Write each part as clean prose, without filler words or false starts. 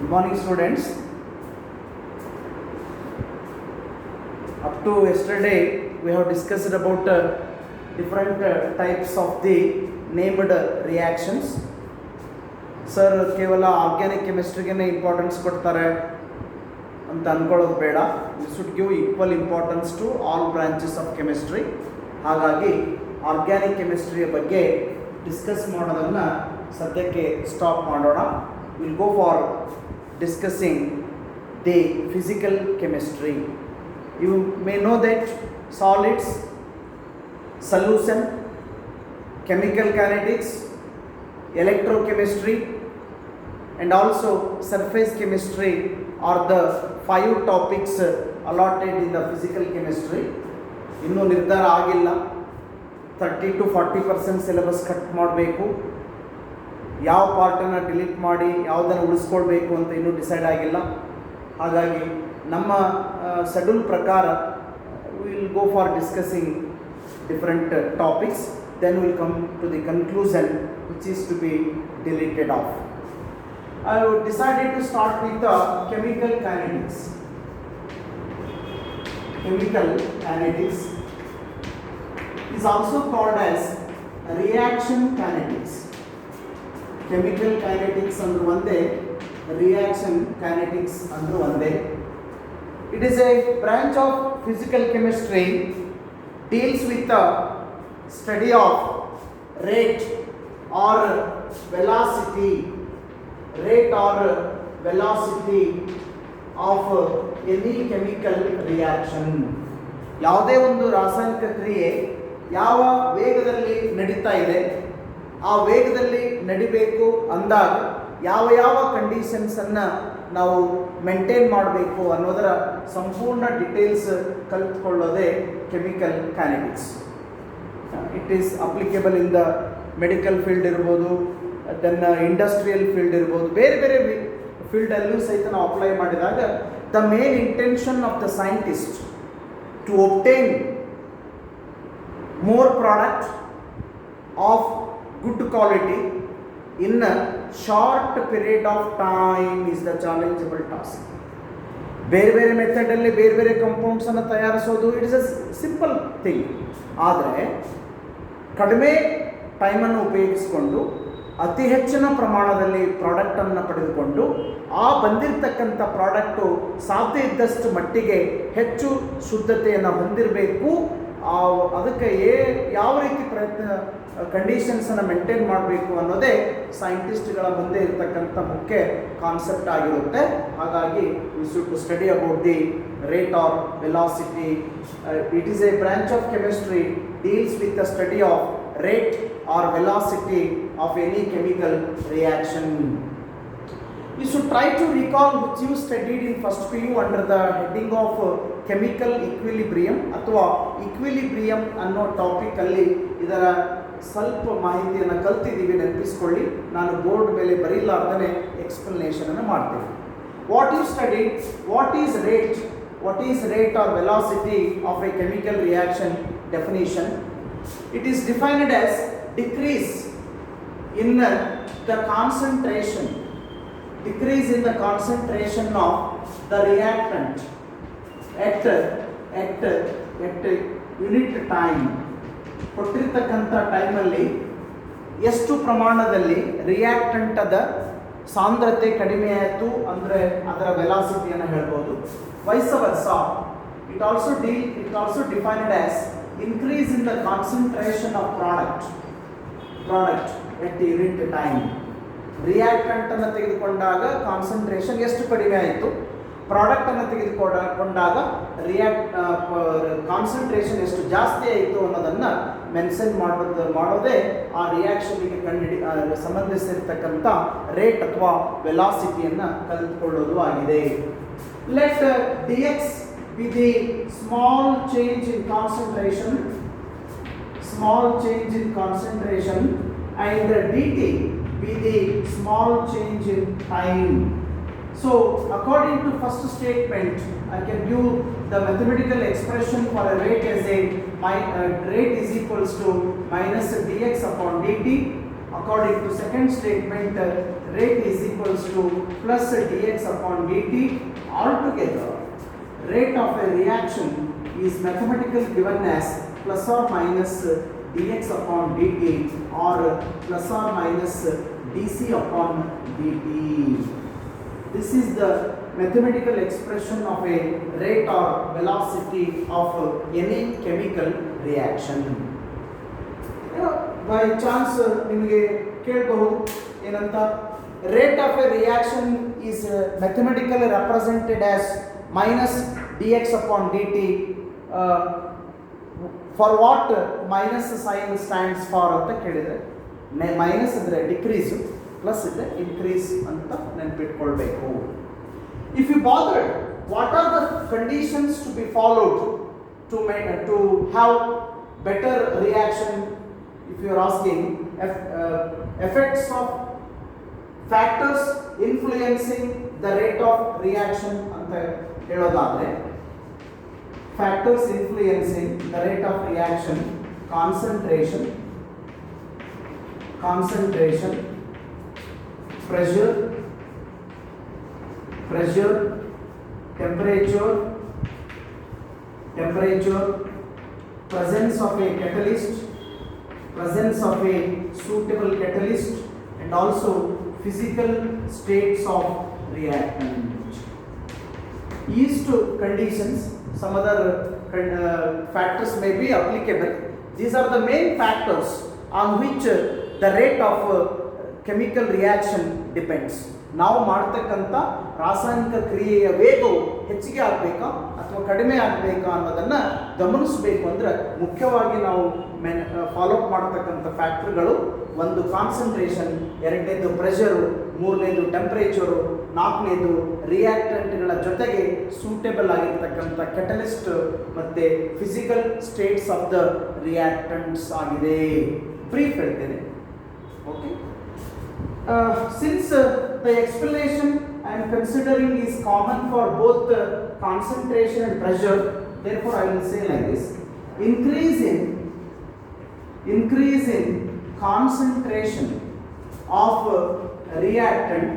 Good morning, students. Up to yesterday, we have discussed about different types of the named reactions. Sir, ಕೇವಲ organic ಕೆಮಿಸ್ಟ್ರಿಗೆ importance ಕೊಡ್ತಾರೆ ಅಂತ ಅಂದ್ಕೊಳ್ಳೋದು ಬೇಡ. We should give equal importance to all branches of chemistry. ಹಾಗಾಗಿ organic ಕೆಮಿಸ್ಟ್ರಿಯ ಬಗ್ಗೆ discuss ಮಾಡೋದನ್ನು ಸದ್ಯಕ್ಕೆ ಸ್ಟಾಪ್ ಮಾಡೋಣ. Will go for discussing the physical chemistry. You may know that solids, solution, chemical kinetics, electrochemistry and also surface chemistry are the 5 topics allotted in the physical chemistry. ಇನ್ನೂ ನಿರ್ಧಾರ ಆಗಿಲ್ಲ. 30 to 40% syllabus cut ಮಾಡಬೇಕು. ಯಾವ ಪಾರ್ಟನ್ನು delete ಮಾಡಿ ಯಾವುದನ್ನು ಉಳಿಸ್ಕೊಳ್ಬೇಕು ಅಂತ ಇನ್ನೂ decide ಆಗಿಲ್ಲ. ಹಾಗಾಗಿ ನಮ್ಮ ಶೆಡ್ಯೂಲ್ ಪ್ರಕಾರ will go for discussing different topics, then will come to the conclusion which is to be deleted off. I decided to start with chemical kinetics. Chemical kinetics is also called as reaction kinetics. Chemical kinetics under one day, reaction kinetics under one day. It is a branch of physical chemistry, deals with the study of rate or velocity of any chemical reaction. ಯಾವುದೇ ಒಂದು ರಾಸಾಯನಿಕ ಕ್ರಿಯೆ ಯಾವ ವೇಗದಲ್ಲಿ ನಡೀತಾ ಇದೆ, ಆ ವೇಗದಲ್ಲಿ ನಡಿಬೇಕು ಅಂದಾಗ ಯಾವ ಕಂಡೀಷನ್ಸನ್ನು ನಾವು ಮೇಂಟೈನ್ ಮಾಡಬೇಕು ಅನ್ನೋದರ ಸಂಪೂರ್ಣ ಡೀಟೇಲ್ಸ್ ಕಲಿತ್ಕೊಳ್ಳೋದೇ chemical kinetics. It is applicable in the medical field ಇರ್ಬೋದು, ದೆನ್ ಇಂಡಸ್ಟ್ರಿಯಲ್ ಫೀಲ್ಡ್ ಇರ್ಬೋದು, ಬೇರೆ ಬೇರೆ ಫೀಲ್ಡಲ್ಲೂ ಸಹಿತ ನಾವು ಅಪ್ಲೈ ಮಾಡಿದಾಗ the main intention of the scientist to obtain more product of good quality in a short period of time is the challengeable task. ಬೇರೆ ಬೇರೆ ಮೆಥಡಲ್ಲಿ ಬೇರೆ ಬೇರೆ ಕಂಪೌಂಡ್ಸನ್ನು ತಯಾರಿಸೋದು it is a simple thing. ಆದರೆ ಕಡಿಮೆ ಟೈಮನ್ನು ಉಪಯೋಗಿಸಿಕೊಂಡು ಅತಿ ಹೆಚ್ಚಿನ ಪ್ರಮಾಣದಲ್ಲಿ ಪ್ರಾಡಕ್ಟನ್ನು ಪಡೆದುಕೊಂಡು ಆ ಬಂದಿರತಕ್ಕಂಥ ಪ್ರಾಡಕ್ಟು ಸಾಧ್ಯ ಇದ್ದಷ್ಟು ಮಟ್ಟಿಗೆ ಹೆಚ್ಚು ಶುದ್ಧತೆಯನ್ನು ಹೊಂದಿರಬೇಕು. ಅದಕ್ಕೆ ಯಾವ ರೀತಿ ಕಂಡೀಷನ್ಸನ್ನು ಮೇಂಟೈನ್ ಮಾಡಬೇಕು ಅನ್ನೋದೇ ಸೈಂಟಿಸ್ಟ್ಗಳ ಮುಂದೆ ಇರತಕ್ಕಂಥ ಮುಖ್ಯ ಕಾನ್ಸೆಪ್ಟ್ ಆಗಿರುತ್ತೆ. ಹಾಗಾಗಿ we should study about the rate or velocity. It is a branch of chemistry deals with the study of rate or velocity of any chemical reaction. You should try to recall which you studied in first PU under the heading of chemical equilibrium ಅಥವಾ equilibrium ಅನ್ನೋ ಟಾಪಿಕಲ್ಲಿ ಇದರ ಸ್ವಲ್ಪ ಮಾಹಿತಿಯನ್ನು ಕಲ್ತಿದ್ದೀವಿ, ನೆನಪಿಸ್ಕೊಳ್ಳಿ. ನಾನು board ಮೇಲೆ ಬರೀಲಾರ್ದೇ ಎಕ್ಸ್ಪ್ಲನೇಷನನ್ನು ಮಾಡ್ತೀನಿ. What you study, what is rate or velocity of a chemical reaction definition. It is defined as decrease in the concentration of the reactant at unit time. ಕೊಟ್ಟಿರ್ತಕ್ಕಂಥ ಟೈಮಲ್ಲಿ ಎಷ್ಟು ಪ್ರಮಾಣದಲ್ಲಿ ರಿಯಾಕ್ಟೆಂಟದ ಸಾಂದ್ರತೆ ಕಡಿಮೆ ಆಯಿತು ಅಂದರೆ ಅದರ ವೆಲಾಸಿಟಿಯನ್ನು ಹೇಳ್ಬೋದು. Vice versa, it also defined as increase in the concentration of product at unit time. ರಿಯಾಕ್ಟೆಂಟನ್ನು ತೆಗೆದುಕೊಂಡಾಗ ಕಾನ್ಸಂಟ್ರೇಷನ್ ಎಷ್ಟು ಕಡಿಮೆ ಆಯಿತು, ಪ್ರಾಡಕ್ಟನ್ನು ತೆಗೆದುಕೊಂಡಾಗ ಕಾನ್ಸಂಟ್ರೇಷನ್ ಎಷ್ಟು ಜಾಸ್ತಿ ಆಯಿತು ಅನ್ನೋದನ್ನು ಮೆನ್ಷನ್ ಮಾಡೋದೇ ಆ ರಿಯಾಕ್ಷನ್ಗೆ ಸಂಬಂಧಿಸಿರ್ತಕ್ಕಂಥ ರೇಟ್ ಅಥವಾ ವೆಲಾಸಿಟಿಯನ್ನು ಕಲಿತುಕೊಳ್ಳೋದು ಆಗಿದೆ. Let dx be the small change in concentration and dt be the small change in time. So according to first statement, I can give the mathematical expression for a rate as a rate is equals to minus dx upon dt. according to second statement, rate is equals to plus dx upon dt. Altogether, rate of a reaction is mathematically given as plus or minus dx upon dt or plus or minus dc upon dt. This is the mathematical expression of a rate or velocity of any chemical reaction. By chance ನಿಮಗೆ ಕೇಳಬಹುದು ಏನಂತ, rate of a reaction is mathematically represented as minus dx upon dt. For what minus sign stands for ಅಂತ ಕೇಳಿದರೆ, minus ಅಂದರೆ decrease, plus ಇದ್ರೆ increase ಅಂತ ನೆನಪಿಟ್ಕೊಳ್ಬೇಕು. If you bothered, what are the conditions to be followed to have better reaction? If you are asking effects of factors influencing the rate of reaction ಅಂತ ಹೇಳೋದಾದ್ರೆ, factors influencing the rate of reaction: concentration, pressure, temperature, presence of a catalyst, presence of a suitable catalyst, and also physical states of reactant. These two conditions, some other factors may be applicable. These are the main factors on which the rate of chemical reaction depends. ನಾವು ಮಾಡ್ತಕ್ಕಂಥ ರಾಸಾಯನಿಕ ಕ್ರಿಯೆಯ ವೇಗವು ಹೆಚ್ಚಿಗೆ ಆಗಬೇಕಾ ಅಥವಾ ಕಡಿಮೆ ಆಗಬೇಕಾ ಅನ್ನೋದನ್ನು ಗಮನಿಸಬೇಕು. ಅಂದರೆ ಮುಖ್ಯವಾಗಿ ನಾವು ಫಾಲೋ ಅಪ್ ಮಾಡತಕ್ಕಂಥ ಫ್ಯಾಕ್ಟರ್ಗಳು, ಒಂದು ಕಾನ್ಸಂಟ್ರೇಷನ್, ಎರಡನೇದು ಪ್ರೆಷರು, ಮೂರನೇದು ಟೆಂಪರೇಚರು, ನಾಲ್ಕನೇದು ರಿಯಾಕ್ಟೆಂಟ್ಗಳ ಜೊತೆಗೆ ಸೂಟೇಬಲ್ ಆಗಿರ್ತಕ್ಕಂಥ ಕೆಟಲಿಸ್ಟ್ ಮತ್ತು physical States of the reactants ಆಗಿದೆ. ಬ್ರೀಫ್ ಹೇಳ್ತೇನೆ. Okay, since the explanation I am considering is common for both concentration and pressure, therefore I will say like this: increase in concentration of reactant,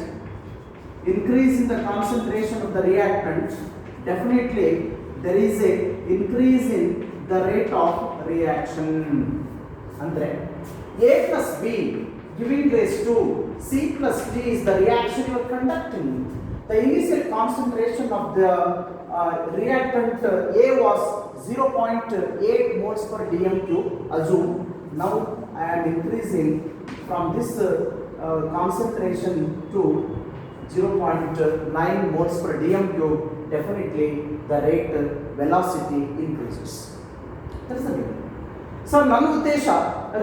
increase in the concentration of the reactant, definitely there is a increase in the rate of reaction. Andre A plus B giving rise to C plus D is the reaction you are conducting. The initial concentration of the reactant A was 0.8 moles per dm cube. Assume now I am increasing from this concentration to 0.9 moles per dm cube. Definitely the rate velocity increases. That is the meaning. Sir, ನನ್ನ ಉದ್ದೇಶ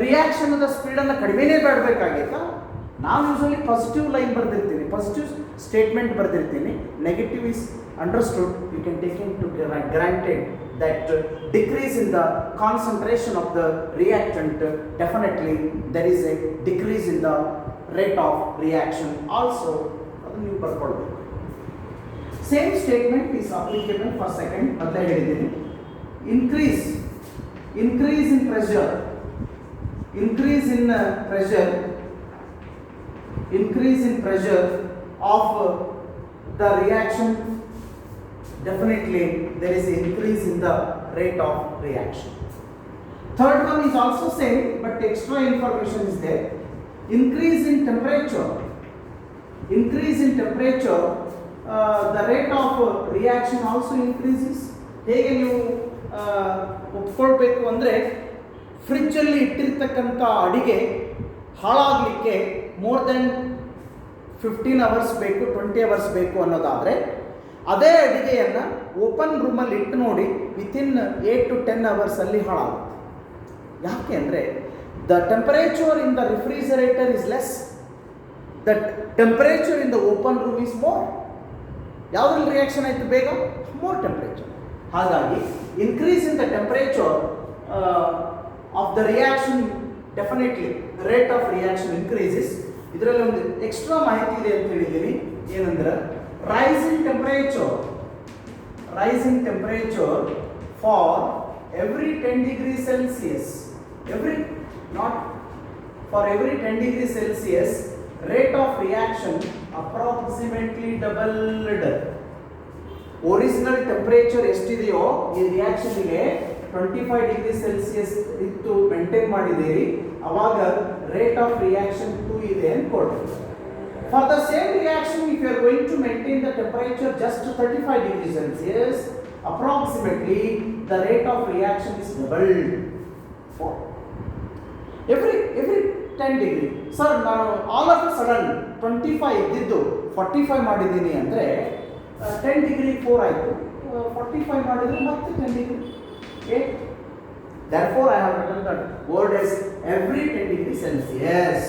ರಿಯಾಕ್ಷನದ ಸ್ಪೀಡನ್ನು ಕಡಿಮೆನೇ ಮಾಡಬೇಕಾಗಿತ್ತಾ? ನಾವು usually positive line ಬರೆದಿರ್ತೀನಿ, positive statement ಬರೆದಿರ್ತೀನಿ. Negative is understood. You can take into granted that decrease in the concentration of the reactant, definitely there is a decrease in the rate of reaction also. ಅದನ್ನು ನೀವು ಬರ್ಕೊಳ್ಬೇಕು. Same statement is applicable for second. ಮೊದಲೇ ಹೇಳಿದ್ದೀನಿ, increase in pressure, increase in pressure of the reaction, definitely there is increase in the rate of reaction. Third one is also same, but extra information is there. Increase in temperature, the rate of reaction also increases. ಹೇಗೆ ನೀವು ಒಪ್ಕೊಳ್ಬೇಕು ಅಂದರೆ, ಫ್ರಿಜ್ಜಲ್ಲಿ ಇಟ್ಟಿರ್ತಕ್ಕಂಥ ಅಡಿಗೆ ಹಾಳಾಗಲಿಕ್ಕೆ more than 15 hours ಬೇಕು, 20 hours ಬೇಕು ಅನ್ನೋದಾದರೆ, ಅದೇ ಅಡಿಗೆಯನ್ನು ಓಪನ್ ರೂಮಲ್ಲಿ ಇಟ್ಟು ನೋಡಿ, ವಿತಿನ್ 8 to 10 ಅವರ್ಸಲ್ಲಿ ಹಾಳಾಗುತ್ತೆ. ಯಾಕೆ ಅಂದರೆ the temperature in the refrigerator is less, the temperature in the open room is more. ಯಾವುದ್ರಲ್ಲಿ ರಿಯಾಕ್ಷನ್ ಆಯಿತು ಬೇಗ? More temperature. ಹಾಗಾಗಿ increase in the temperature of the reaction, definitely the rate of reaction increases. ಇದರಲ್ಲಿ ಒಂದು extra ಮಾಹಿತಿ ಇದೆ ಅಂತ ಹೇಳಿದ್ದೀನಿ. ಏನಂದ್ರೆ rise in temperature for every 10 degrees Celsius, every not for every 10 degrees Celsius, rate of reaction approximately doubled. Original temperature ಎಷ್ಟಿದೆಯೋ ಈ ರಿಯಾಕ್ಷನ್ಗೆ 25 degree Celsius ಇತ್ತು ಮೇಂಟೈನ್ ಮಾಡಿದ್ದೀರಿ, ಅವಾಗ ರೇಟ್ ಆಫ್ ರಿಯಾಕ್ಷನ್ 2 ಇದೆ ಅನ್ಕೊಳ್ಳಿ. For the same reaction, if you are going to maintain the temperature just to 35 degrees Celsius, approximately the rate of reaction is doubled. For every 10 degree. Sir, ನಾನು all of a sudden 25 ಇದ್ದಿದ್ದು 45 ಮಾಡಿದ್ದೀನಿ ಅಂದರೆ 10 degree 4 ಆಯಿತು, 45 ಮಾಡಿದರೆ ಮತ್ತೆ 10 degree. Okay? Therefore, I have written that word as every 10 degree Celsius.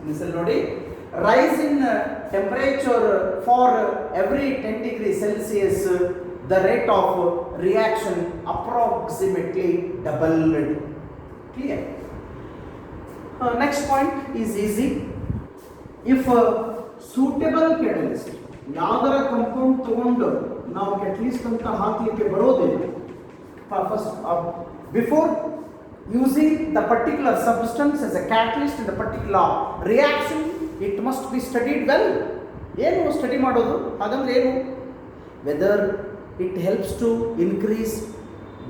Listen, ನೋಡಿ, rise in temperature for every 10 degree Celsius, the rate of reaction approximately doubled. Clear? Next point is easy. If suitable catalyst, ಯಾವ್ದಾರ compound ತಗೊಂಡು ನಾವು catalyst ಅಂತ ಹಾಕಲಿಕ್ಕೆ ಬರೋದಿಲ್ಲ. First, before using the particular substance as a catalyst in the particular reaction, it must be studied well. ಏನು study ಮಾಡೋದು ಹಾಗಂದ್ರೆ ಏನು? Whether it helps to increase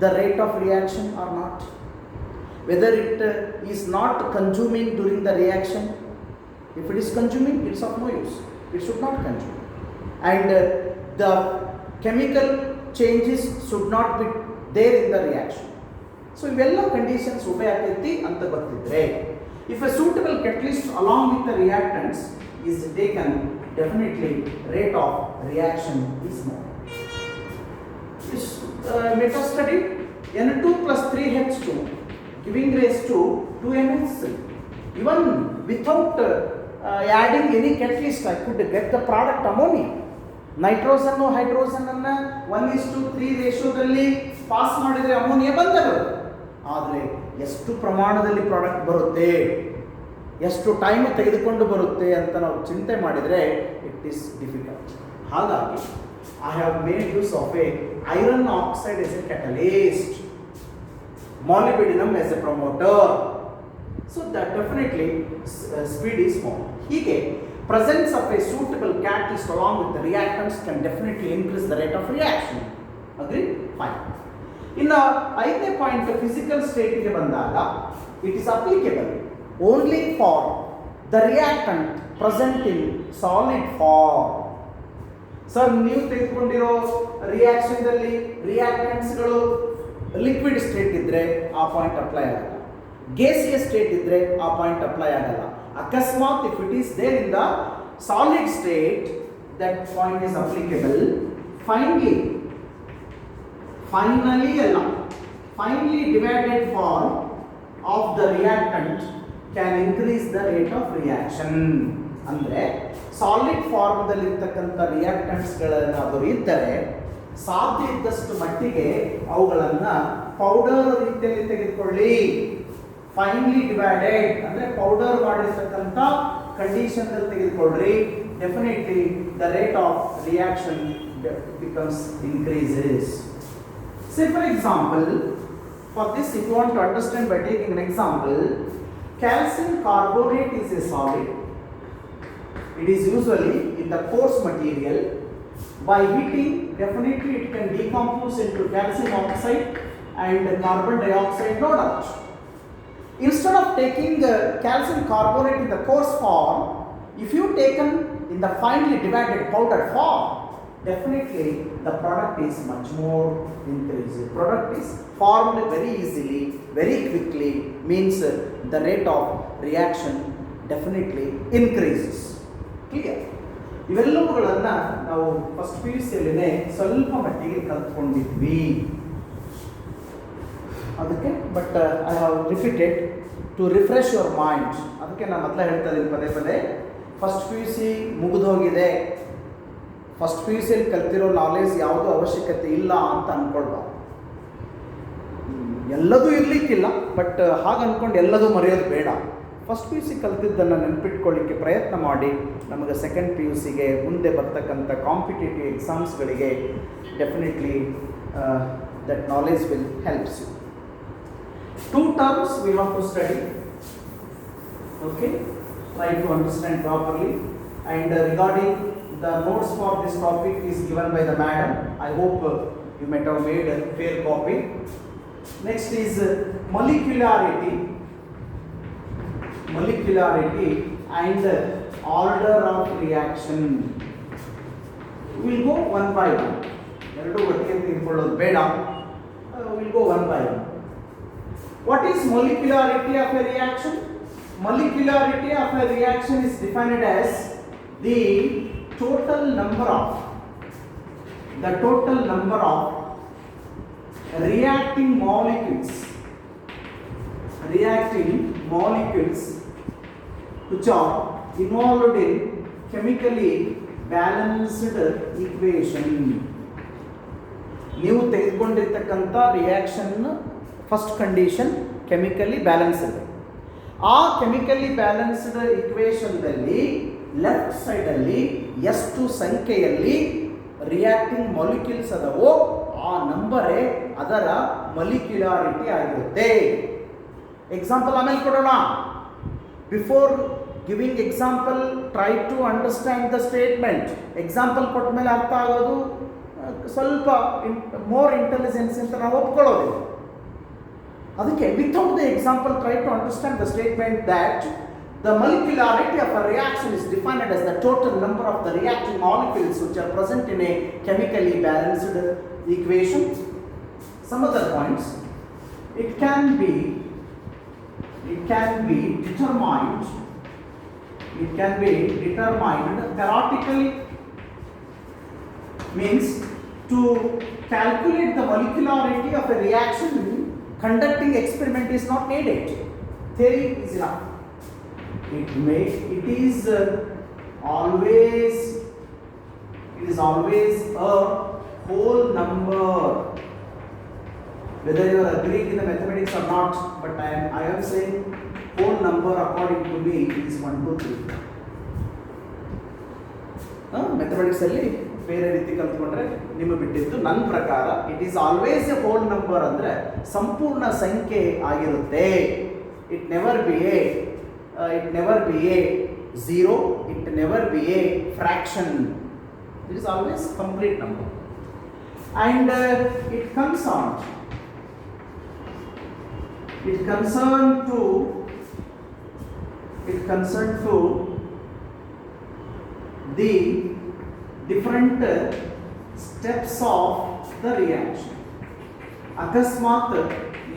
the rate of reaction or not, whether it is not consuming during the reaction. If it is consuming, it's of no use, it should not consume, and the chemical changes should not be there in the reaction. So ivello conditions obey agati anta gottidre, if a suitable catalyst along with the reactants is taken, definitely rate of reaction is more. This method study, N2 plus 3H2 giving rise to 2NH3. Even without adding any catalyst, I could get the product ammonia. Nitrogen hydrogen ಅನ್ನ 1:3 ರೇಷಿಯೋದಲ್ಲಿ pass ಮಾಡಿದರೆ ammonia ಬಂದೇ ಬರುತ್ತೆ. ಆದರೆ ಎಷ್ಟು ಪ್ರಮಾಣದಲ್ಲಿ product ಬರುತ್ತೆ, ಎಷ್ಟು time ತೆಗೆದುಕೊಂಡು ಬರುತ್ತೆ ಅಂತ ನಾವು ಚಿಂತೆ ಮಾಡಿದರೆ ಇಟ್ ಈಸ್ ಡಿಫಿಕಲ್ಟ್. ಹಾಗಾಗಿ I have made use of a iron oxide as a catalyst, molybdenum as a promoter, so that definitely speed is more. ಹೀಗೆ presence of a suitable catalyst along with the reactants can definitely increase the rate of reaction. Agree? Fine. ಇನ್ನು 5ನೇ point physical ಸ್ಟೇಟ್ಗೆ ಬಂದಾಗ it is applicable only for the reactant present in solid form. Sir, ನೀವು ತೆಗೆದುಕೊಂಡಿರೋ ರಿಯಾಕ್ಷನ್ದಲ್ಲಿ ರಿಯಾಕ್ಟೆಂಟ್ಸ್ಗಳು liquid state ಇದ್ದರೆ ಆ ಪಾಯಿಂಟ್ ಅಪ್ಲೈ ಆಗಲ್ಲ, ಗ್ಯಾಸಿಯಸ್ ಸ್ಟೇಟ್ ಇದ್ದರೆ ಆ ಪಾಯಿಂಟ್ ಅಪ್ಲೈ ಆಗಲ್ಲ. ಅಕಸ್ಮಾತ್ if it is there in the solid state, that point is applicable. finally divided form of the reactant can increase the rate of reaction. ಅಂದರೆ solid ಫಾರ್ಮ್ದಲ್ಲಿ ಇರ್ತಕ್ಕಂಥ ರಿಯಾಕ್ಟೆಂಟ್ಸ್ಗಳೇನಾದರೂ ಇದ್ದರೆ ಸಾಧ್ಯ ಇದ್ದಷ್ಟು ಮಟ್ಟಿಗೆ ಅವುಗಳನ್ನು ಪೌಡರ್ ರೀತಿಯಲ್ಲಿ ತೆಗೆದುಕೊಳ್ಳಿ. ಫೈನ್ಲಿ ಡಿವೈಡೆಡ್ ಅಂದರೆ ಪೌಡರ್ ಮಾಡಿರ್ತಕ್ಕಂಥ ಕಂಡೀಷನ್ದಲ್ಲಿ ತೆಗೆದುಕೊಳ್ಳ್ರಿ. Definitely the rate of reaction becomes increases. Say for example, for this if you want to understand by taking an example, calcium carbonate is a solid. It is usually in the coarse material. By heating, definitely it can decompose into calcium oxide and carbon dioxide, no doubt. Instead of taking calcium carbonate in the coarse form, if you taken in the finely divided powder form, definitely the product is much more increased. Product is formed very easily, very quickly, means the rate of reaction definitely increases. Clear? ಇವೆಲ್ಲವುಗಳನ್ನು ನಾವು first PUCಯಲ್ಲಿನೇ ಸ್ವಲ್ಪ ಮಟ್ಟಿಗೆ ಕಲ್ತ್ಕೊಂಡಿದ್ವಿ. ಅದಕ್ಕೆ but I have repeated to refresh your mind. ಅದಕ್ಕೆ ನಾನು ಮೊದಲೇ ಹೇಳ್ತಾ ಇದ್ದೀನಿ ಪದೇ ಪದೇ, ಫಸ್ಟ್ PUC ಮುಗಿದೋಗಿದೆ, ಫಸ್ಟ್ PUCಯಲ್ಲಿ ಕಲ್ತಿರೋ ನಾಲೆಜ್ ಯಾವುದೂ ಅವಶ್ಯಕತೆ ಇಲ್ಲ ಅಂತ ಅಂದ್ಕೊಳ್ಬಾರ್ದು. ಎಲ್ಲದೂ ಇರಲಿಕ್ಕಿಲ್ಲ, ಬಟ್ ಹಾಗೆ ಅಂದ್ಕೊಂಡು ಎಲ್ಲದೂ ಮರೆಯೋದು ಬೇಡ. ಫಸ್ಟ್ PUC ಕಲ್ತಿದ್ದನ್ನು ನೆನಪಿಟ್ಕೊಳ್ಳಿಕ್ಕೆ ಪ್ರಯತ್ನ ಮಾಡಿ. ನಮಗೆ ಸೆಕೆಂಡ್ PUCಗೆ ಮುಂದೆ ಬರ್ತಕ್ಕಂಥ ಕಾಂಪಿಟೇಟಿವ್ ಎಕ್ಸಾಮ್ಸ್ಗಳಿಗೆ definitely that knowledge will helps you. 2 terms we have to study. Okay, try to understand properly. And regarding the notes for this topic is given by the madam. I hope you might have made a fair copy. Next is molecularity and order of reaction. We will go one by one. We'll go one by one. What is molecularity of a reaction? Molecularity of a reaction is defined as the total number of reacting molecules which are involved in chemically balanced equation. ನೀವು ತೆಗೆದುಕೊಂಡಿರ್ತಕ್ಕಂಥ reaction first condition chemically balanced. ಆ chemically balanced ಇಕ್ವೇಷನ್ದಲ್ಲಿ left ಸೈಡಲ್ಲಿ ಎಷ್ಟು ಸಂಖ್ಯೆಯಲ್ಲಿ reacting molecules ಅದವೋ ಆ ನಂಬರೇ ಅದರ ಮೊಲಿಕ್ಯುಲಾರಿಟಿ ಆಗಿರುತ್ತೆ. ಎಕ್ಸಾಂಪಲ್ ಆಮೇಲೆ ಕೊಡೋಣ. Before giving example try to understand the statement. Example ಕೊಟ್ಟ ಮೇಲೆ ಅರ್ಥ ಆಗೋದು ಸ್ವಲ್ಪ ಮೋರ್ ಇಂಟೆಲಿಜೆನ್ಸ್ ಅಂತ ನಾವು ಒಪ್ಕೊಳ್ಳೋದಿಲ್ಲ. ಅದಕ್ಕೆ without the example try to understand the statement that the molecularity of a reaction is defined as the total number of the reacting molecules which are present in a chemically balanced equation. Some other points, it can be determined theoretically, means to calculate the molecularity of a reaction conducting experiment is not needed. Theory is enough. It is always a whole number, whether you are agreeing in the mathematics or not, but I am saying whole number according to me is 1 2 3. Mathematics ಅಲ್ಲಿ ಬೇರೆ ರೀತಿ ಕಲ್ತ್ಕೊಂಡ್ರೆ ನಿಮಗೆ ಬಿಟ್ಟಿದ್ದು. ನನ್ನ ಪ್ರಕಾರ it is always a whole number ಅಂದರೆ ಸಂಪೂರ್ಣ ಸಂಖ್ಯೆ ಆಗಿರುತ್ತೆ. It never be A zero, it never be a fraction. It is always complete number. And it concerned to the different steps of the reaction. ಅಕಸ್ಮಾತ್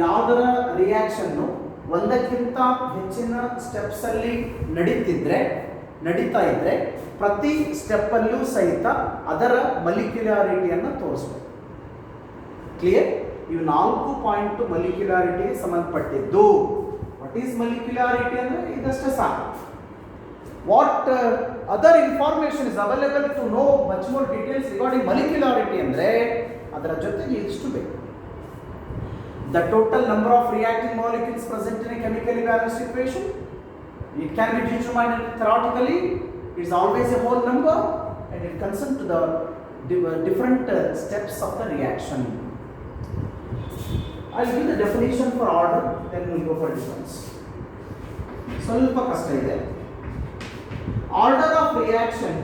ಯಾವುದರ reaction ಒಂದಕ್ಕಿಂತ ಹೆಚ್ಚಿನ steps ಅಲ್ಲಿ ನಡೀತಾ ಇದ್ರೆ ಪ್ರತಿ ಸ್ಟೆಪ್ಪಲ್ಲೂ ಸಹಿತ ಅದರ ಮೊಲಿಕ್ಯುಲಾರಿಟಿಯನ್ನು ತೋರಿಸಬೇಕು. ಕ್ಲಿಯರ್? ಇವು 4 ಪಾಯಿಂಟ್ ಮೊಲಿಕ್ಯುಲಾರಿಟಿಗೆ ಸಂಬಂಧಪಟ್ಟಿದ್ದು. ವಾಟ್ ಈಸ್ ಮೊಲಿಕ್ಯುಲಾರಿಟಿ ಅಂದರೆ ಇದಷ್ಟೇ ಸಾಕು. What other information is available to know much more details regarding molecularity ಅಂದರೆ ಅದರ ಜೊತೆಗೆ ಇಷ್ಟು ಬೇಕು. The total number of reacting molecules present in a chemically balanced equation, it can be determined theoretically. It is always a whole number and it concerns to the different steps of the reaction. I will give the definition for order, then we will go for difference. ಸ್ವಲ್ಪ ಕಷ್ಟ ಇದೆ. Order of reaction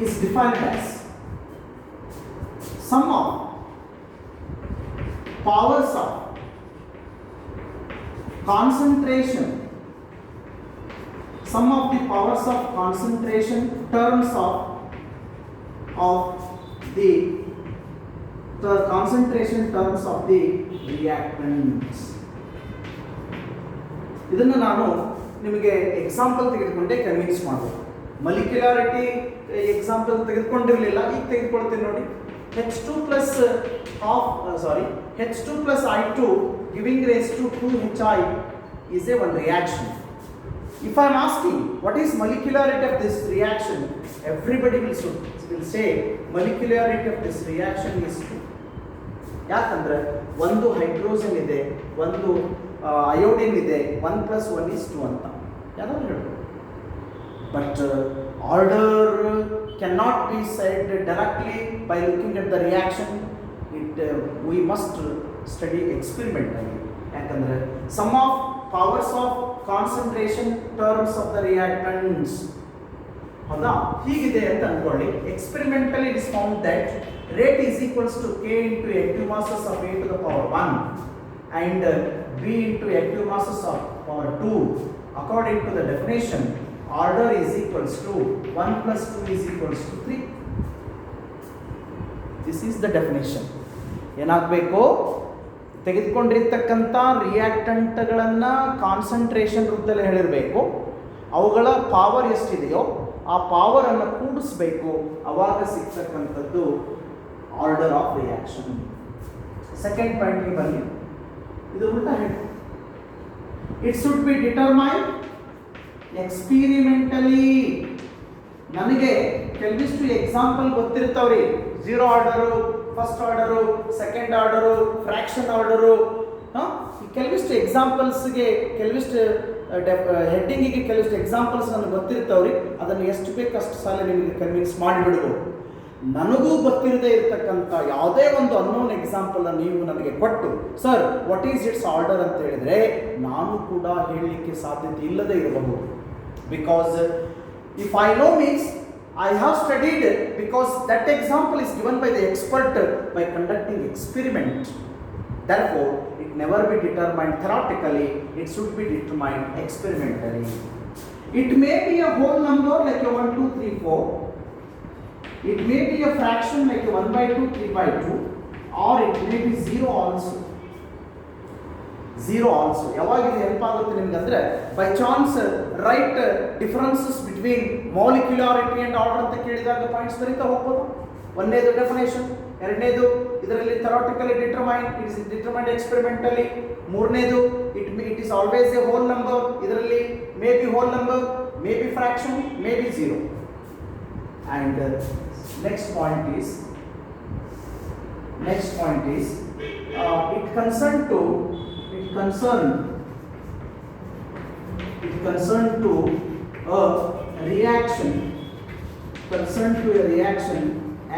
is defined as sum of powers of concentration, sum of the powers of concentration terms of the concentration terms of the reactants. ಇದನ್ನು ನಾನು ನಿಮಗೆ example ತೆಗೆದುಕೊಂಡೆ convince ಮಾಡಬೇಕು. ಮೊಲಿಕ್ಯುಲಾರಿಟಿ example ತೆಗೆದುಕೊಂಡಿರಲಿಲ್ಲ, ಈಗ ತೆಗೆದುಕೊಳ್ತೀನಿ ನೋಡಿ. H2 plus I2 giving raised to 2Hi is a one reaction. If I am asking what is molecularity of this reaction, everybody will say molecularity of this reaction is 2. ಯಾಕಂದ್ರೆ ಒಂದು hydrogen ಇದೆ, ಒಂದು iodine ಇದೆ, 1 + 1 is 2 ಅಂತ ಯಾರಾದ್ರೂ ಹೇಳ್ಬೋದು. But order cannot be said directly by looking at the reaction. We must study experimentally. ಯಾಕಂದರೆ sum of powers of concentration terms of the reactants. ಹೌದಾ, ಹೀಗಿದೆ ಅಂತ ಅನ್ಕೊಳ್ಳಿ. Experimentally it is found that rate is equals to k into active masses of a to the power 1 and b into active masses of power 2. According to the definition, order is equals to 1 plus 2 is equals to 3. This is the definition. ಏನಾಗಬೇಕು, ತೆಗೆದುಕೊಂಡಿರ್ತಕ್ಕಂಥ ರಿಯಾಕ್ಟೆಂಟ್ಗಳನ್ನು concentration ರೂಪದಲ್ಲಿ ಹೇಳಿರಬೇಕು. ಅವುಗಳ power ಎಷ್ಟಿದೆಯೋ ಆ ಪವರನ್ನು ಕೂಡಿಸ್ಬೇಕು. ಅವಾಗ ಸಿಗ್ತಕ್ಕಂಥದ್ದು ಆರ್ಡರ್ ಆಫ್ ರಿಯಾಕ್ಷನ್. ಸೆಕೆಂಡ್ ಪಾಯಿಂಟ್ಗೆ ಬನ್ನಿ. ಇದು ಉಲ್ಟಾ ಹೇಳಿ. It should be determine experimentally. ನನಗೆ ಕೆಲವಿಷ್ಟು ಎಕ್ಸಾಂಪಲ್ ಗೊತ್ತಿರ್ತಾವ್ರಿ. 0 order, first order, second order, fraction order. ಕೆಲವಿಷ್ಟು ಎಕ್ಸಾಂಪಲ್ಸ್ಗೆ, ಕೆಲವಿಷ್ಟು ಹೆಡ್ಡಿಂಗಿಗೆ ಕೆಲವಿಷ್ಟು ಎಕ್ಸಾಂಪಲ್ಸ್ ನನಗೆ ಗೊತ್ತಿರ್ತಾವ್ರಿ. ಅದನ್ನು ಎಷ್ಟು ಬೇಕಷ್ಟು ಸಾಲ ನಿಮಗೆ ಕನ್ವಿನ್ಸ್ ಮಾಡಿಬಿಡ್ಬೋದು. ನನಗೂ ಗೊತ್ತಿರದೇ ಇರತಕ್ಕಂಥ ಯಾವುದೇ ಒಂದು ಅನ್ನೋನ್ ಎಕ್ಸಾಂಪಲ್ ನೀವು ನನಗೆ ಕೊಟ್ಟು, sir what is it's order ಅಂತ ಹೇಳಿದರೆ ನಾನು ಕೂಡ ಹೇಳಲಿಕ್ಕೆ ಸಾಧ್ಯತೆ ಇಲ್ಲದೆ ಇರಬಹುದು. Because if I know means I have studied because that example is given by the expert by conducting experiment. Therefore, it never be determined theoretically, it should be determined experimentally. It may be a whole number like a 1, 2, 3, 4. It may be a fraction like a 1 by 2, 3 by 2, or it may be 0 also. 0 also. ಯಾವಾಗ ಇದು help ಆಗುತ್ತೆ ನಿಮ್ಗೆ ಅಂದರೆ, by chance right differences between molecularity and order ಅಂತ ಕೇಳಿದಾಗ points ಬರೀತಾ ಹೋಗ್ಬೋದು. ಒಂದನೇದು ಡೆಫಿನೇಷನ್, ಎರಡನೇದು ಇದರಲ್ಲಿ theoretically determine, it is determined experimentally. ಮೂರನೇದು it is always a whole number, ಇದರಲ್ಲಿ may be whole number, may be fraction, may be 0. And next point is it concerned to a reaction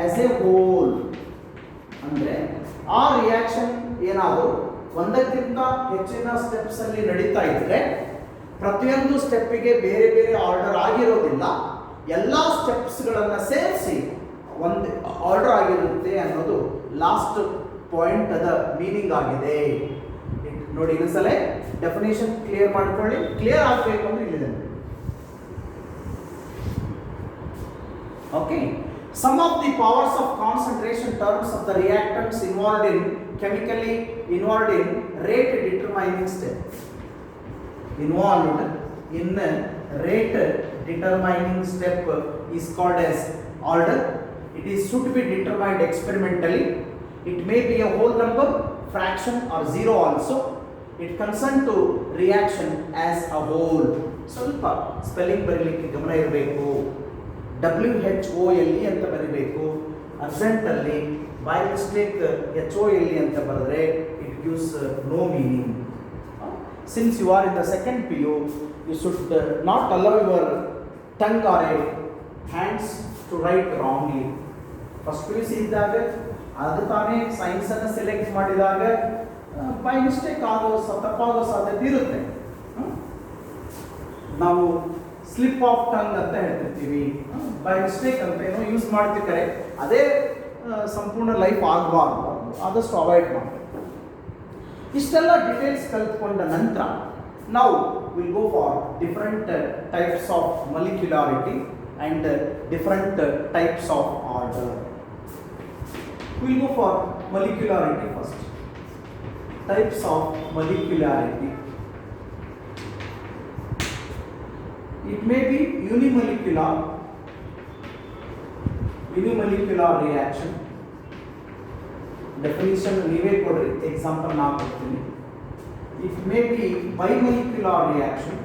as a whole. ಅಂದರೆ ಆ reaction ಏನಾದರೂ ಒಂದಕ್ಕಿಂತ ಹೆಚ್ಚಿನ steps ಅಲ್ಲಿ ನಡೀತಾ ಇದ್ರೆ ಪ್ರತಿಯೊಂದು ಸ್ಟೆಪ್ಪಿಗೆ ಬೇರೆ ಬೇರೆ ಆರ್ಡರ್ ಆಗಿರೋದಿಲ್ಲ, ಎಲ್ಲ ಸ್ಟೆಪ್ಸ್ಗಳನ್ನು ಸೇರಿಸಿ ಒಂದು ಆರ್ಡರ್ ಆಗಿರುತ್ತೆ ಅನ್ನೋದು ಲಾಸ್ಟ್ ಪಾಯಿಂಟ್ ಅದ ಮೀನಿಂಗ್ ಆಗಿದೆ. ನೋಡಿ, ಇನ್ನೊಂದ್ಸಲ ಡೆಫಿನೇಷನ್ ಕ್ಲಿಯರ್ ಮಾಡ್ಕೊಳ್ಳಿ. ಕ್ಲಿಯರ್ ಆಗಬೇಕು ಅಂದ್ರೆ ಇಲ್ಲಿದೆ. Okay, sum of the powers of concentration terms of the reactants involved in rate determining step. Involved in rate determining step is called as order. It is should be determined experimentally. It may be a whole number, fraction or 0 also. It concern to reaction as a whole. ಸ್ವಲ್ಪ spelling ಬರೀಲಿಕ್ಕೆ ಗಮನ ಇರಬೇಕು. WHOLE ಅಂತ ಬರೀಬೇಕು. ಅರ್ಜೆಂಟಲ್ಲಿ by mistake HOLE ಅಂತ ಬರೆದ್ರೆ it gives no meaning. Since you are in the second PU, you should not allow your tongue or hands to write wrongly. First PU ಇದ್ದಾಗ ಅದು ತಾನೇ ಸೈನ್ಸನ್ನು ಸೆಲೆಕ್ಟ್ ಮಾಡಿದಾಗ ಬೈ ಮಿಸ್ಟೇಕ್ ತಪ್ಪಾಗೋ ಸಾಧ್ಯತೆ ಇರುತ್ತೆ. ನಾವು ಸ್ಲಿಪ್ ಆಫ್ ಟಂಗ್ ಅಂತ ಹೇಳ್ತಿರ್ತೀವಿ, ಬೈ ಮಿಸ್ಟೇಕ್ ಅಂತ ಏನೋ ಯೂಸ್ ಮಾಡ್ತಿರ್ತಾರೆ. ಅದೇ ಸಂಪೂರ್ಣ ಲೈಫ್ ಆಗಬಾರ್ದು, ಆದಷ್ಟು ಅವಾಯ್ಡ್ ಮಾಡಬೇಕು. ಇಷ್ಟೆಲ್ಲ ಡೀಟೇಲ್ಸ್ ಕಲ್ತ್ಕೊಂಡ ನಂತರ ನಾವು will go for different types of molecularity and different types of order. Will go for molecularity first. Types of molecularity. It may be unimolecular reaction. Definition ನೀವೇ ಕೊಡ್ರಿ, ಎಕ್ಸಾಂಪಲ್ ನಾನು ಕೊಡ್ತೀನಿ. It may be bimolecular reaction.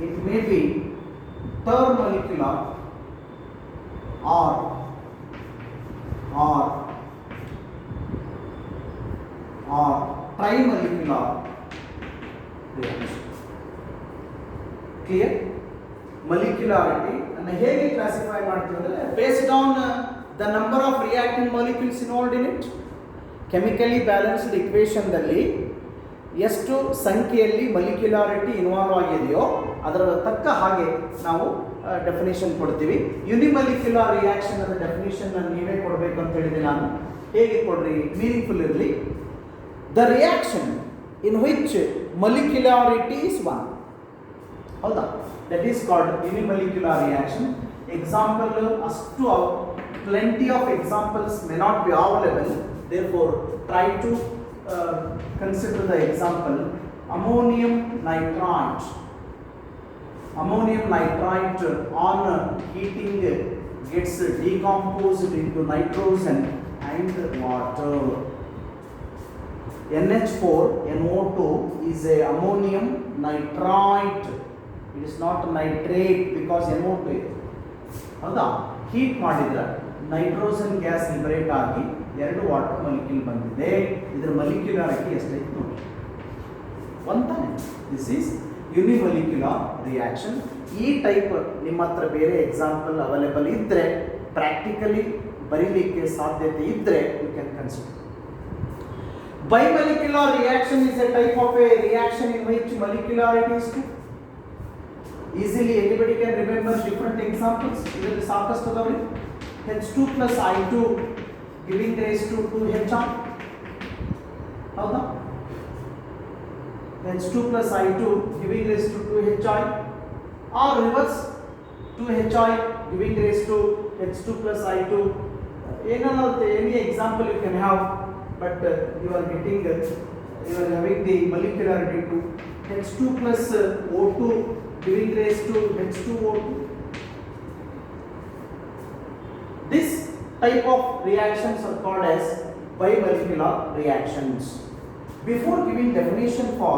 It may be termolecular or trimolecular reaction. Clear? Molecularity and ಹೇಗೆ classify ಮಾಡ್ತೀವಿ ಅಂದರೆ based on the number of reacting molecules involved in it. Chemically balanced ಇಕ್ವೇಷನ್ದಲ್ಲಿ ಎಷ್ಟು ಸಂಖ್ಯೆಯಲ್ಲಿ ಮಲಿಕ್ಯುಲಾರಿಟಿ ಇನ್ವಾಲ್ವ್ ಆಗಿದೆಯೋ ಅದರ ತಕ್ಕ ಹಾಗೆ ನಾವು ಡೆಫಿನೇಷನ್ ಕೊಡ್ತೀವಿ. ಯುನಿಮಲಿಕ್ಯುಲರ್ ರಿಯಾಕ್ಷನ್ ಅದರ ಡೆಫಿನೇಷನ್ ನೀವೇ ಕೊಡಬೇಕು ಅಂತ ಹೇಳಿದೆ ನಾನು. ಹೇಗೆ ಕೊಡ್ರಿ, ಮೀನಿಂಗ್ಫುಲ್ ಇರಲಿ. The reaction in which molecularity is one. ಹೌದಾ, that is called unimolecular reaction. Example ಅಷ್ಟು plenty of examples may not be available, therefore try to consider the example. Ammonium nitrite on heating gets decomposed into nitrogen and water. NH4NO2 is a ammonium nitrite. It is not nitrate because NO2 ಇದೆ. ಹೌದಾ, heat ಮಾಡಿದ್ರೆ nitrogen gas liberate ಆಗಿ 2 water molecule ಬಂದಿದೆ. ಇದರ molecularity ಎಷ್ಟೈತೆ ನೋಡಿ, ಒಂದಾನೆ. This is unimolecular reaction. ಈ ಟೈಪ್ ನಿಮ್ಮ ಹತ್ರ ಬೇರೆ ಎಕ್ಸಾಂಪಲ್ ಅವೈಲೇಬಲ್ ಇದ್ದರೆ, ಪ್ರಾಕ್ಟಿಕಲಿ ಬರೀಲಿಕ್ಕೆ ಸಾಧ್ಯತೆ ಇದ್ದರೆ you can consider. Bimolecular reaction is a type of a reaction in which molecularity is 2. Easily anybody can remember different examples. ಇದರಲ್ಲಿ ಸಾಕಷ್ಟು ಅದಾವ್ರಿ. H2 plus I2 giving rise to 2Hi. ಹೌದಾ, H2 plus I2 giving rise to 2Hi, or reverse 2Hi giving rise to H2 plus I2. Any example you can have, but you are having the molecularity to H2 plus O2 giving rise to H2O2. This type of reactions are called as bimolecular reactions. Before giving definition for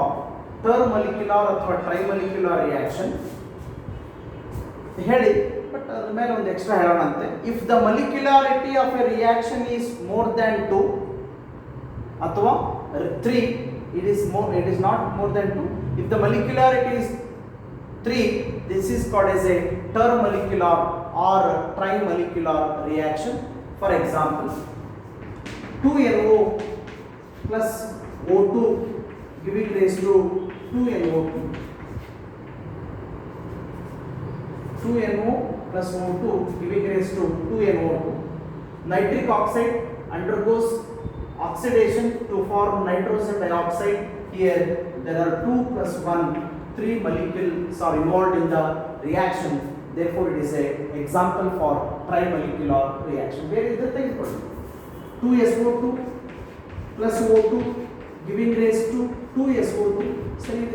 termolecular or trimolecular reaction, ಹೇಳಿ, but ಅದ್ರ ಮೇಲೆ ಒಂದು extra ಹೇಳೋಣ ಅಂತೆ. If the molecularity of a reaction is more than 2 ಅಥವಾ 3, it is not more than 2. If the molecularity is 3, this is called as a termolecular or trimolecular reaction. For example, 2NO plus O2 giving rise to 2NO2. 2NO plus O2 giving rise to 2NO2. Nitric oxide undergoes oxidation to form nitrogen dioxide. Here there are 2 plus 1, 3 molecules are involved in the reaction. Therefore it is a example for trimolecular reaction. Where is the thing for 2SO2 plus O2 giving rise to 2SO2. Study it.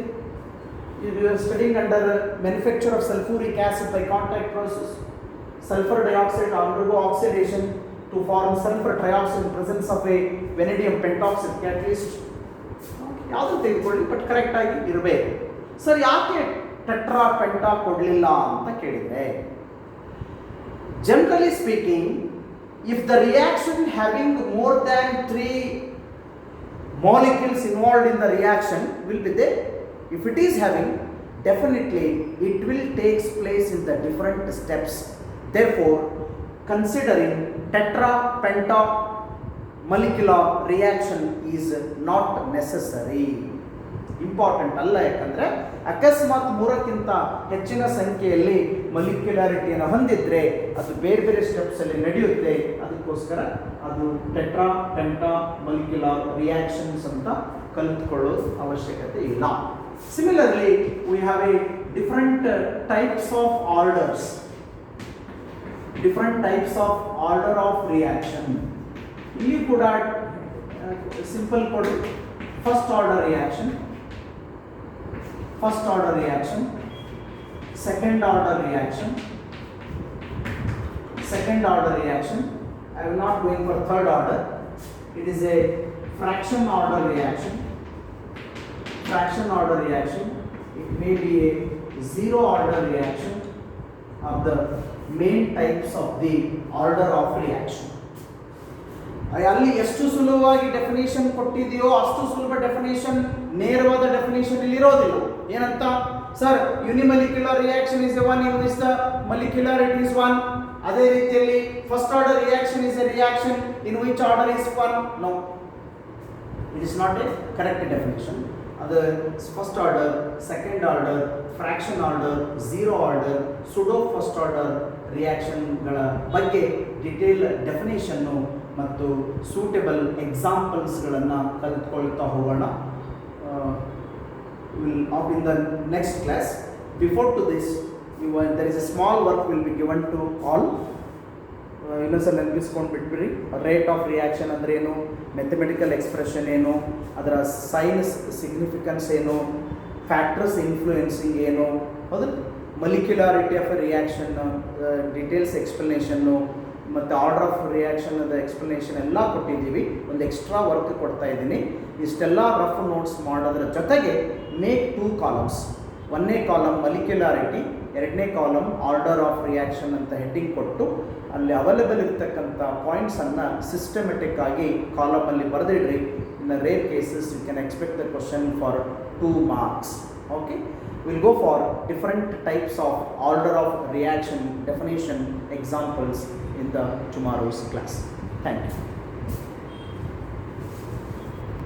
You are studying under manufacture of sulfuric acid by contact process. Sulfur dioxide undergo oxidation to form sulfur trioxide in presence of a vanadium pentoxide catalyst. ಯಾವುದು ತೆಗೆದುಕೊಳ್ಳಿ, but correct ಆಗಿ ಇರಬೇಕು. Sir, ಯಾಕೆ tetra ಪೆಂಟಾ ಕೊಡಲಿಲ್ಲ ಅಂತ ಕೇಳಿದರೆ, generally speaking, if the reaction having more than 3 molecules involved in the reaction will be there. If it is having, definitely it will takes place in the different steps. Therefore, considering tetra penta molecular reaction is not necessary. Important ಅಲ್ಲ. ಯಾಕಂದರೆ ಅಕಸ್ಮಾತ್ 3ಕ್ಕಿಂತ ಹೆಚ್ಚಿನ ಸಂಖ್ಯೆಯಲ್ಲಿ ಮಲಿಕ್ಯುಲಾರಿಟಿಯನ್ನು ಹೊಂದಿದ್ರೆ ಅದು ಬೇರೆ ಬೇರೆ ಸ್ಟೆಪ್ಸಲ್ಲಿ ನಡೆಯುತ್ತೆ. ಅದಕ್ಕೋಸ್ಕರ ಅದು ಟೆಟ್ರಾ ಪೆಂಟಾ ಮೊಲಿಕ್ಯುಲರ್ ರಿಯಾಕ್ಷನ್ಸ್ ಅಂತ ಕಲಿತುಕೊಳ್ಳೋದು ಅವಶ್ಯಕತೆ ಇಲ್ಲ. Similarly we have A different types of orders, different types of order of reaction. ಇಲ್ಲಿ ಕೂಡ ಸಿಂಪಲ್ ಕೊಡಿ. First order reaction, first order reaction, second order reaction, second order reaction. I am not going for third order. It is a fraction order reaction. Fraction order reaction. It may be a zero order reaction of the main types of the order of reaction. ಅಲ್ಲಿ ಎಷ್ಟು ಸುಲಭವಾಗಿ definition ಕೊಟ್ಟಿದೆಯೋ ಅಷ್ಟು ಸುಲಭ definition, ನೇರವಾದ definition ಇಲ್ಲಿ ಇರೋದಿಲ್ಲ. ಏನಂತ, sir unimolecular reaction is the one in which the molecularity is 1. ಅದೇ ರೀತಿಯಲ್ಲಿ first order reaction is a reaction in which order is 1. No, It is not a correct definition. ಅದು first order, second order, fraction order, zero order, pseudo first order ರಿಯಾಕ್ಷನ್ಗಳ ಬಗ್ಗೆ detail ಡೆಫಿನೇಷನ್ನು ಮತ್ತು suitable ಎಕ್ಸಾಂಪಲ್ಸ್ಗಳನ್ನು ಕಲಿತ್ಕೊಳ್ತಾ ಹೋಗೋಣ. In the next class. Before to this, there is a small work will be given to all. ಇನ್ನೊಂದ್ಸಲ ನೆನಪಿಸ್ಕೊಂಡು ಬಿಟ್ಬಿಡ್ರಿ. Rate of reaction ಅಂದರೆ ಏನು, ಮೆಥಮೆಟಿಕಲ್ ಎಕ್ಸ್ಪ್ರೆಷನ್ ಏನು, ಅದರ ಸೈನ್ಸ್ ಸಿಗ್ನಿಫಿಕೆನ್ಸ್ ಏನು, ಫ್ಯಾಕ್ಟರ್ಸ್ ಇನ್ಫ್ಲೂಯೆನ್ಸಿಂಗ್ ಏನು, ಹೌದು, ಮೊಲಿಕ್ಯುಲಾರಿಟಿ ಆಫ್ ರಿಯಾಕ್ಷನ್ ಡೀಟೇಲ್ಸ್ ಎಕ್ಸ್ಪ್ಲನೇಷನ್ನು ಮತ್ತು ಆರ್ಡರ್ ಆಫ್ ರಿಯಾಕ್ಷನ್ ಅದ ಎಕ್ಸ್ಪ್ಲನೇಷನ್ ಎಲ್ಲ ಕೊಟ್ಟಿದ್ದೀವಿ. ಒಂದು ಎಕ್ಸ್ಟ್ರಾ ವರ್ಕ್ ಕೊಡ್ತಾ ಇದ್ದೀನಿ. ಇಷ್ಟೆಲ್ಲ ರಫ್ ನೋಟ್ಸ್ ಮಾಡೋದ್ರ ಜೊತೆಗೆ ಮೇಕ್ 2 ಕಾಲಮ್ಸ್. 1ನೇ ಕಾಲಮ್ ಮೊಲಿಕ್ಯುಲಾರಿಟಿ, 2ನೇ ಕಾಲಮ್ ಆರ್ಡರ್ ಆಫ್ ರಿಯಾಕ್ಷನ್ ಅಂತ ಹೆಡ್ಡಿಂಗ್ ಕೊಟ್ಟು ಅಲ್ಲಿ ಅವೈಲೇಬಲ್ ಇರ್ತಕ್ಕಂಥ ಪಾಯಿಂಟ್ಸನ್ನು ಸಿಸ್ಟಮೆಟಿಕ್ ಆಗಿ ಕಾಲಮಲ್ಲಿ ಬರೆದಿಡ್ರಿ. In rare cases you can expect the question for 2 marks. Okay, we'll go for different types of order of reaction definition examples in the tomorrow's class. Thank you.